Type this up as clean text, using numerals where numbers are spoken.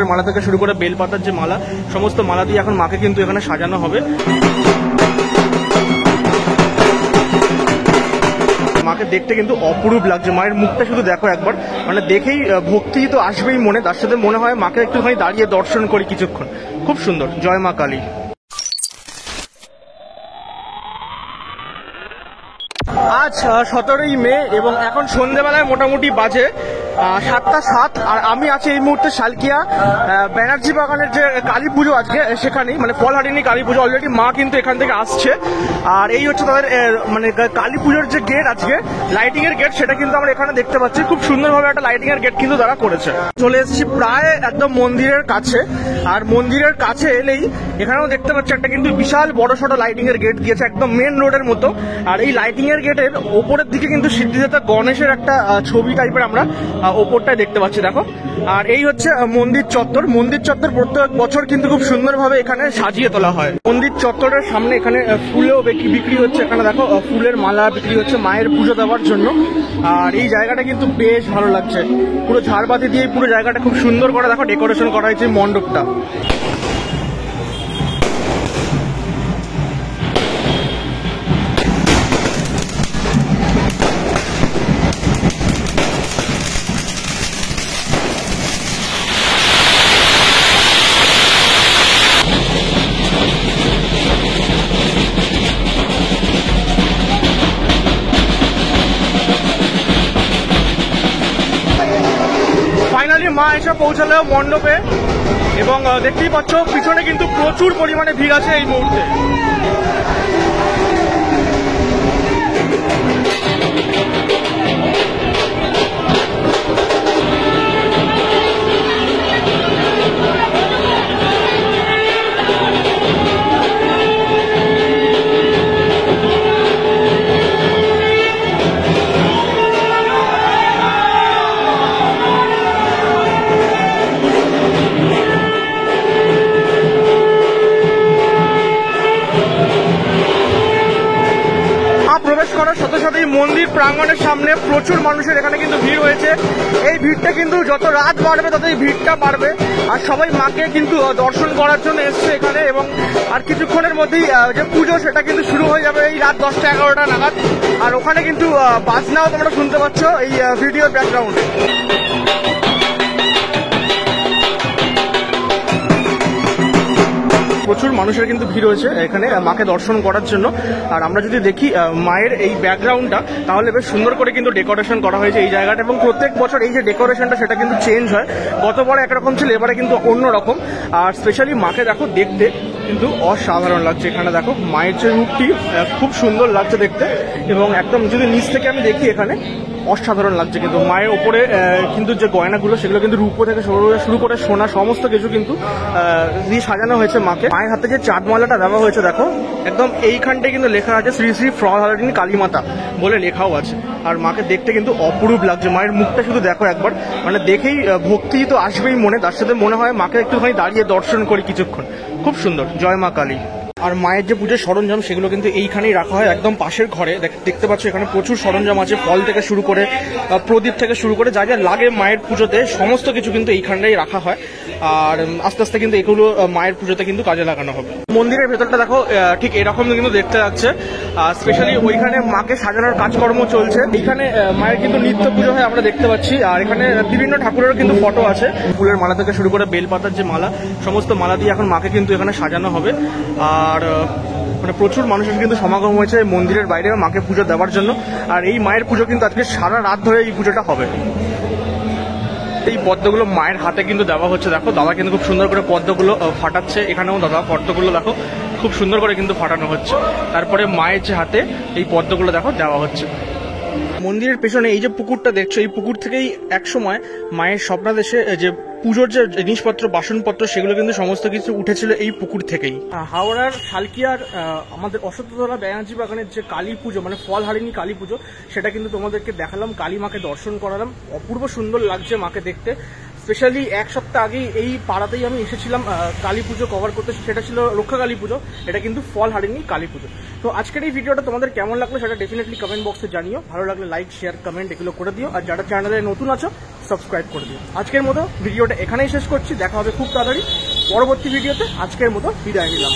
ফুলের মালা থেকে শুরু করে বেলপাতার যে মালা, সমস্ত মালা দিয়ে এখন মাকে কিন্তু এখানে সাজানো হবে। মাকে দেখতে কিন্তু অপরূপ লাগছে, মায়ের মুখটা শুধু দেখো একবার, মানে দেখেই ভক্তি তো আসবেই মনে, তার সাথে মনে হয় মাকে একটুখানি দাঁড়িয়ে দর্শন করি কিছুক্ষণ। খুব সুন্দর। জয় মা কালী। আজ 17ই মে এবং এখন সন্ধ্যেবেলায় মোটামুটি বাজে 7:07 আর আমি আছি এই মুহূর্তে শালকিয়া ব্যানার্জি বাগানের যে কালী পুজো আজকে সেখানেই, মানে ফলহারিণী কালী পুজো। অলরেডি মা কিন্তু এখান থেকে আসছে আর এই হচ্ছে তাদের মানে কালী পুজোর যে গেট আজকে লাইটিং এর গেট, সেটা কিন্তু আমরা এখানে দেখতে পাচ্ছি। খুব সুন্দরভাবে একটা লাইটিং এর গেট কিন্তু তারা করেছে। চলে এসেছি প্রায় একদম মন্দিরের কাছে, আর মন্দিরের কাছে এলেই এখানেও দেখতে পাচ্ছি একটা কিন্তু বিশাল বড় সড়ো লাইটিং এর গেট দিয়েছে একদম মেন রোডের মতো। আর এই লাইটিং এর গেটের ওপরের দিকে কিন্তু সিদ্ধিদাতা গণেশের একটা ছবি টাইপের আমরা ওপরটায় দেখতে পাচ্ছি, দেখো। আর এই হচ্ছে মন্দির চত্বর। মন্দির চত্বর প্রত্যেক বছর কিন্তু খুব সুন্দরভাবে এখানে সাজিয়ে তোলা হয়। মন্দির চত্বরের সামনে এখানে ফুলেও বিক্রি হচ্ছে, এখানে দেখো ফুলের মালা বিক্রি হচ্ছে মায়ের পুজো দেওয়ার জন্য। আর এই জায়গাটা কিন্তু বেশ ভালো লাগছে, পুরো ঝাড়বাতি দিয়ে পুরো জায়গাটা খুব সুন্দর করে দেখো ডেকোরেশন করা হয়েছে মণ্ডপটা। ফাইনালি মা এসে পৌঁছালো মণ্ডপে এবং দেখতেই পাচ্ছ পিছনে কিন্তু প্রচুর পরিমাণে ভিড় আছে এই মুহূর্তে। প্রবেশ করার সাথে সাথেই মন্দির প্রাঙ্গণের সামনে প্রচুর মানুষের এখানে কিন্তু ভিড় হয়েছে। এই ভিড়টা কিন্তু যত রাত বাড়বে তত এই ভিড়টা বাড়বে, আর সবাই মাকে কিন্তু দর্শন করার জন্য এসছে এখানে। এবং আর কিছুক্ষণের মধ্যেই যে পুজো সেটা কিন্তু শুরু হয়ে যাবে এই রাত 10টা-11টা নাগাদ। আর ওখানে কিন্তু বাজনাও তোমরা শুনতে পাচ্ছ এই ভিডিওর ব্যাকগ্রাউন্ডে। প্রচুর মানুষের কিন্তু ভিড় হয়েছে এখানে মাকে দর্শন করার জন্য। আর আমরা যদি দেখি মায়ের এই ব্যাকগ্রাউন্ডটা, তাহলে বেশ সুন্দর করে কিন্তু ডেকোরেশন করা হয়েছে এই জায়গাটা। এবং প্রত্যেক বছর এই যে ডেকোরেশনটা সেটা কিন্তু চেঞ্জ হয়, গতবারে একরকম ছিল, এবারে কিন্তু অন্যরকম। আর স্পেশালি মাকে দেখো দেখতে কিন্তু অসাধারণ লাগছে। এখানে দেখো মায়ের যে রূপটি খুব সুন্দর লাগছে দেখতে, এবং একদম যদি নিচ থেকে আমি দেখি এখানে অসাধারণ লাগছে। কিন্তু মায়ের ওপরে কিন্তু যে গয়নাগুলো সেগুলো কিন্তু রূপো থেকে শুরু করে সোনা সমস্ত কিছু কিন্তু দিয়ে সাজানো হয়েছে মাকে। মায়ের হাতে যে চাঁদমালাটা দেওয়া হয়েছে দেখো, একদম এইখানটায় কিন্তু লেখা আছে শ্রী শ্রী ফলহারিণী কালীমাতা বলে লেখাও আছে। আর মাকে দেখতে কিন্তু অপরূপ লাগছে, মায়ের মুখটা শুধু দেখো একবার, মানে দেখেই ভক্তি তো আসবেই মনে, তার সাথে মনে হয় মাকে একটুখানি দাঁড়িয়ে দর্শন করি কিছুক্ষণ। খুব সুন্দর। জয় মা কালী। আর মায়ের যে পুজোর সরঞ্জাম সেগুলো কিন্তু এইখানেই রাখা হয়, একদম পাশের ঘরে। দেখতে পাচ্ছ এখানে প্রচুর সরঞ্জাম আছে, ফল থেকে শুরু করে প্রদীপ থেকে শুরু করে যা যা লাগে মায়ের পুজোতে সমস্ত কিছু কিন্তু এইখানটাই রাখা হয়। আর আস্তে আস্তে কিন্তু এগুলো মায়ের পুজোতে কিন্তু কাজে লাগানো হবে। মন্দিরের ভেতরটা দেখো ঠিক এরকম কিন্তু দেখতে যাচ্ছে। স্পেশালি ওইখানে মাকে সাজানোর কাজকর্ম চলছে। এখানে মায়ের কিন্তু নিত্য পুজো হয় আমরা দেখতে পাচ্ছি। আর এখানে বিভিন্ন ঠাকুরেরও কিন্তু ফটো আছে। ফুলের মালা থেকে শুরু করে বেলপাতার যে মালা, সমস্ত মালা দিয়ে এখন মাকে কিন্তু এখানে সাজানো হবে। আর মানে প্রচুর মানুষের কিন্তু সমাগম হয়েছে মন্দিরের বাইরে মাকে পুজো দেওয়ার জন্য। আর এই মায়ের পুজো কিন্তু আজকে সারা রাত ধরে এই পুজোটা হবে। এই পদ্মগুলো মায়ের হাতে কিন্তু দেওয়া হচ্ছে, দেখো দাদা কিন্তু খুব সুন্দর করে পদ্মগুলো ফাটাচ্ছে। এখানেও দাদা পদ্মগুলো দেখো খুব সুন্দর করে কিন্তু ফাটানো হচ্ছে। তারপরে মায়ের যে হাতে এই পদ্মগুলো দেখো দেওয়া হচ্ছে। মন্দিরের পেছনে এই যে পুকুরটা দেখছো, এই পুকুর থেকেই একসময় মায়ের স্বপ্নাদেশে যে পুজোর যে জিনিসপত্র বাসনপত্র সেগুলো কিন্তু সমস্ত কিছু উঠেছিল এই পুকুর থেকেই। হাওড়ার শালকিয়ার আমাদের অশ্বত্থতলা ব্যানার্জি বাগানের যে কালী পুজো, মানে ফলহারিণী কালী পুজো, সেটা কিন্তু তোমাদেরকে দেখালাম, কালী মাকে দর্শন করালাম। অপূর্ব সুন্দর লাগছে মাকে দেখতে। স্পেশালি এক সপ্তাহ আগেই এই পাড়াতেই আমি এসেছিলাম কালী পুজো কভার করতে, সেটা ছিল রক্ষা কালী পুজো, এটা কিন্তু ফল হারেনি কালী পুজো। তো আজকের এই ভিডিওটা তোমাদের কেমন লাগলো সেটা ডেফিনেটলি কমেন্ট বক্সে জানিও। ভালো লাগলে লাইক, শেয়ার, কমেন্ট এগুলো করে দিও, আর যারা চ্যানেলে নতুন আছো সাবস্ক্রাইব করে দিও। আজকের মতো ভিডিওটা এখানেই শেষ করছি, দেখা হবে খুব তাড়াতাড়ি পরবর্তী ভিডিওতে। আজকের মতো বিদায় নিলাম।